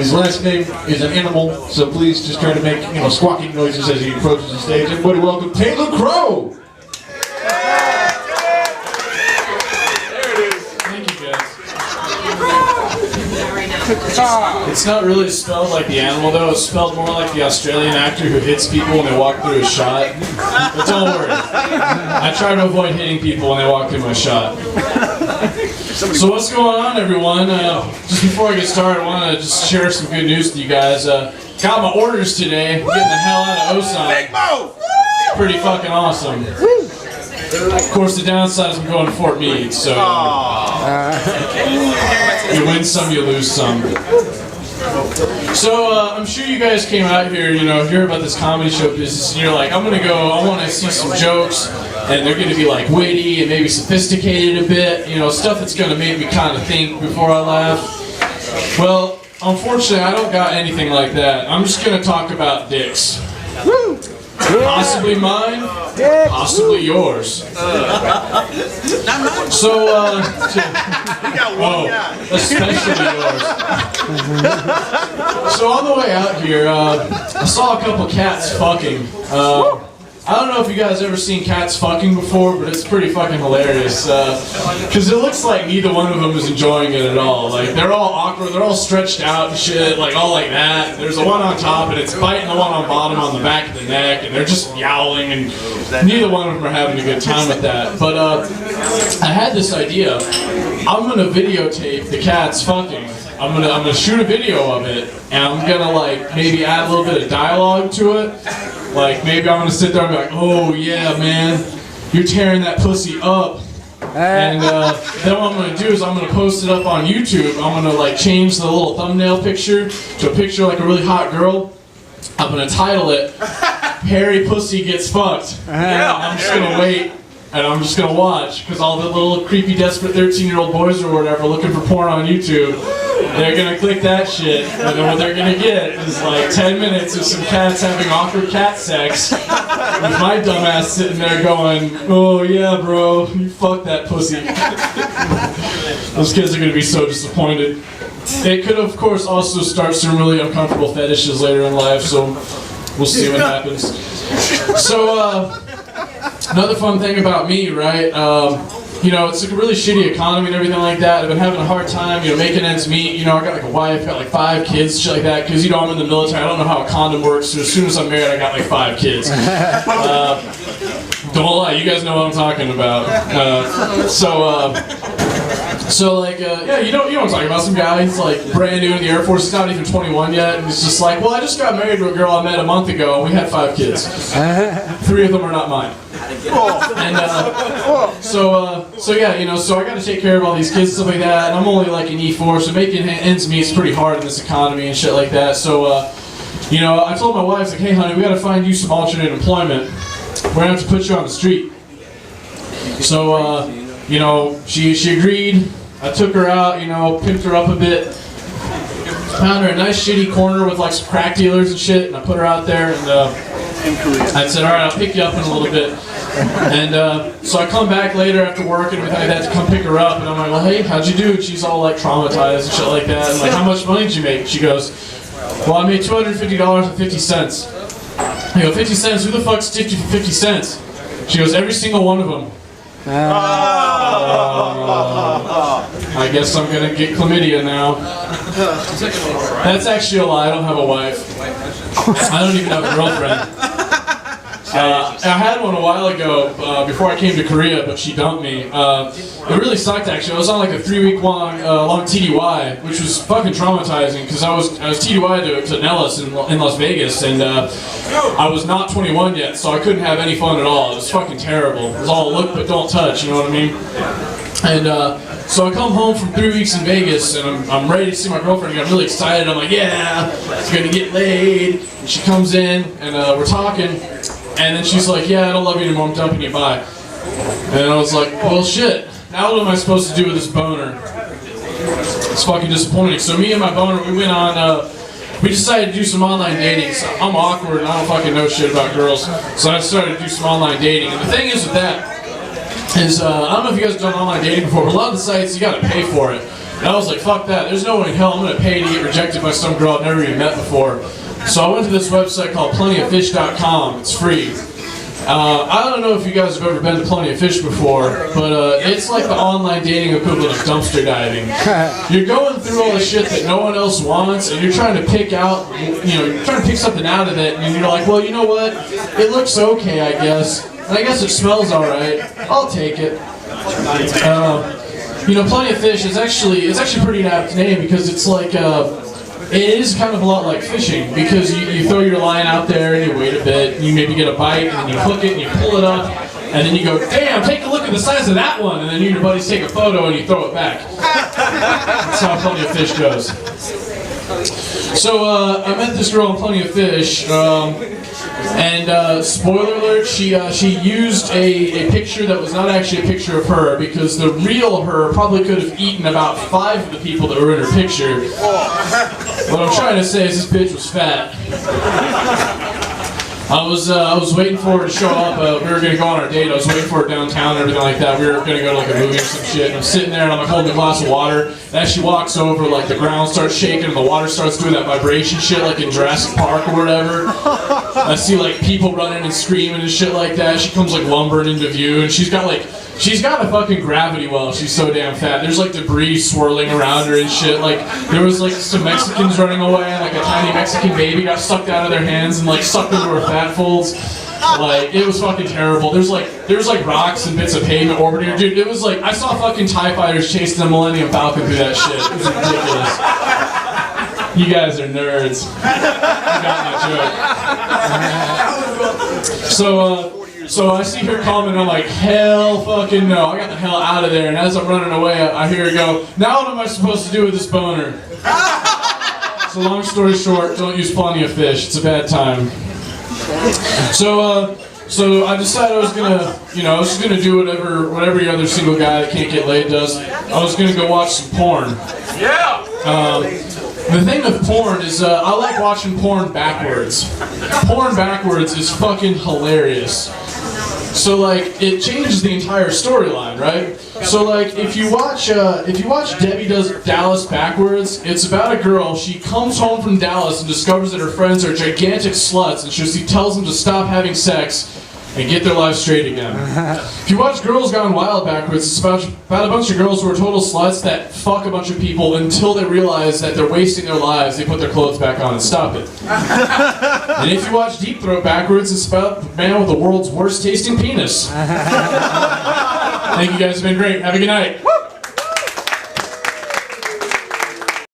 his last name is an animal, so please just try to make, squawking noises as he approaches the stage. Everybody welcome Taylor Crowe! It's not really spelled like the animal though, it's spelled more like the Australian actor who hits people when they walk through a shot. But don't worry, I try to avoid hitting people when they walk through my shot. So what's going on, everyone? Just before I get started, I want to just share some good news with you guys. Got my orders today, getting the hell out of Osan. Pretty fucking awesome. Of course, the downside is I'm going to Fort Meade, so you win some, you lose some. So I'm sure you guys came out here, hear about this comedy show business, and you're like, I'm gonna go, I want to see some jokes, and they're gonna be like witty and maybe sophisticated a bit, stuff that's gonna make me kind of think before I laugh. Well, unfortunately, I don't got anything like that. I'm just gonna talk about dicks. Possibly mine, possibly yours. So, especially yours. So on the way out here, I saw a couple cats fucking. I don't know if you guys ever seen cats fucking before, but it's pretty fucking hilarious. Because it looks like neither one of them is enjoying it at all. Like, they're all awkward, they're all stretched out and shit, like all like that. There's the one on top and it's biting the one on bottom on the back of the neck, and they're just yowling, and neither one of them are having a good time with that. But I had this idea. I'm gonna videotape the cats fucking. I'm gonna shoot a video of it, and I'm gonna maybe add a little bit of dialogue to it. Like, maybe I'm gonna sit there and be like, oh yeah, man, you're tearing that pussy up. And then what I'm gonna do is I'm gonna post it up on YouTube. I'm gonna change the little thumbnail picture to a picture like a really hot girl. I'm gonna title it, Hairy Pussy Gets Fucked. I'm just gonna wait, and I'm just gonna watch, because all the little creepy, desperate 13-year-old boys or whatever looking for porn on YouTube, they're gonna click that shit, and then what they're gonna get is 10 minutes of some cats having awkward cat sex, with my dumbass sitting there going, oh yeah bro, you fucked that pussy. Those kids are gonna be so disappointed. It could of course also start some really uncomfortable fetishes later in life, so we'll see what happens. So another fun thing about me, right? It's a really shitty economy and everything like that. I've been having a hard time, making ends meet. I got a wife, got 5 kids, shit like that. Because I'm in the military, I don't know how a condom works. So as soon as I'm married, I got 5 kids. Don't lie, you guys know what I'm talking about. Yeah, you know what I'm talking about. Some guy, he's brand new in the Air Force. He's not even 21 yet, and he's just well, I just got married to a girl I met a month ago, and we had 5 kids. 3 of them are not mine. And so I got to take care of all these kids and stuff like that, and I'm only an E4, so making ends meet is pretty hard in this economy and shit like that. So I told my wife, hey honey, we got to find you some alternate employment. We're gonna have to put you on the street. So she agreed. I took her out, pimped her up a bit, found her a nice shitty corner with some crack dealers and shit, and I put her out there, and I said, alright, I'll pick you up in a little bit. And so I come back later after work and everything like that to come pick her up, and I'm like, well, hey, how'd you do? And she's all traumatized and shit like that, and how much money did you make? She goes, well, I made $250.50. I go, 50 cents? Who the fuck tipped you for 50 cents? She goes, every single one of them. I guess I'm gonna get chlamydia now. That's actually a lie, I don't have a wife. I don't even have a girlfriend. I had one a while ago, before I came to Korea, but she dumped me. It really sucked actually. I was on a 3-week long TDY, which was fucking traumatizing, because I was TDY to Nellis in Las Vegas, and I was not 21 yet, so I couldn't have any fun at all. It was fucking terrible. It was all look but don't touch, you know what I mean? And so I come home from 3 weeks in Vegas, and I'm ready to see my girlfriend again. I'm really excited. I'm like, yeah, it's gonna get laid. And she comes in, and we're talking. And then she's like, yeah, I don't love you anymore, I'm dumping you, bye. And I was like, well, shit, now what am I supposed to do with this boner? It's fucking disappointing. So me and my boner, we went on, we decided to do some online dating. So I'm awkward and I don't fucking know shit about girls. So I started to do some online dating. And the thing is with that, is, I don't know if you guys have done online dating before, but a lot of the sites, you gotta pay for it. And I was like, fuck that. There's no way in hell I'm gonna pay to get rejected by some girl I've never even met before. So I went to this website called plentyoffish.com. It's free. I don't know if you guys have ever been to Plenty of Fish before, but it's like the online dating equivalent of dumpster diving. You're going through all the shit that no one else wants, and you're trying to pick out, you're trying to pick something out of it, and you're like, well, you know what? It looks okay, I guess. And I guess it smells alright. I'll take it. Plenty of Fish is actually a pretty apt name because it's like, it is kind of a lot like fishing because you throw your line out there and you wait a bit, and you maybe get a bite, and then you hook it and you pull it up, and then you go, damn, take a look at the size of that one, and then you and your buddies take a photo and you throw it back. That's how Plenty of Fish goes. So I met this girl on Plenty of Fish, and spoiler alert, she used a picture that was not actually a picture of her because the real her probably could have eaten about 5 of the people that were in her picture. What I'm trying to say is this bitch was fat. I was waiting for her to show up. We were gonna go on our date. I was waiting for her downtown and everything like that. We were gonna go to like a movie or some shit. And I'm sitting there and I'm like holding a glass of water. And as she walks over, like the ground starts shaking and the water starts doing that vibration shit, like in Jurassic Park or whatever. I see like people running and screaming and shit like that. She comes like lumbering into view, and she's got a fucking gravity well. She's so damn fat. There's like debris swirling around her and shit. Like there was like some Mexicans running away, and like a tiny Mexican baby got sucked out of their hands and like sucked into her fat folds. Like it was fucking terrible. There's like rocks and bits of pavement orbiting her. Dude, it was like I saw fucking TIE fighters chasing the Millennium Falcon through that shit. It was ridiculous. You guys are nerds. You got my joke. So I see her coming, and I'm like, hell fucking no. I got the hell out of there, and as I'm running away, I hear her go, now what am I supposed to do with this boner? So long story short, don't use Plenty of Fish. It's a bad time. So I decided I was gonna do whatever every other single guy that can't get laid does. I was gonna go watch some porn. Yeah! The thing with porn is I like watching porn backwards. Porn backwards is fucking hilarious. So like it changes the entire storyline, right? So like if you watch Debbie Does Dallas backwards, it's about a girl. She comes home from Dallas and discovers that her friends are gigantic sluts, and she tells them to stop having sex and get their lives straight again. If you watch Girls Gone Wild backwards, it's about a bunch of girls who are total sluts that fuck a bunch of people until they realize that they're wasting their lives. They put their clothes back on and stop it. And if you watch Deep Throat backwards, it's about a man with the world's worst tasting penis. Thank you guys, have been great. Have a good night.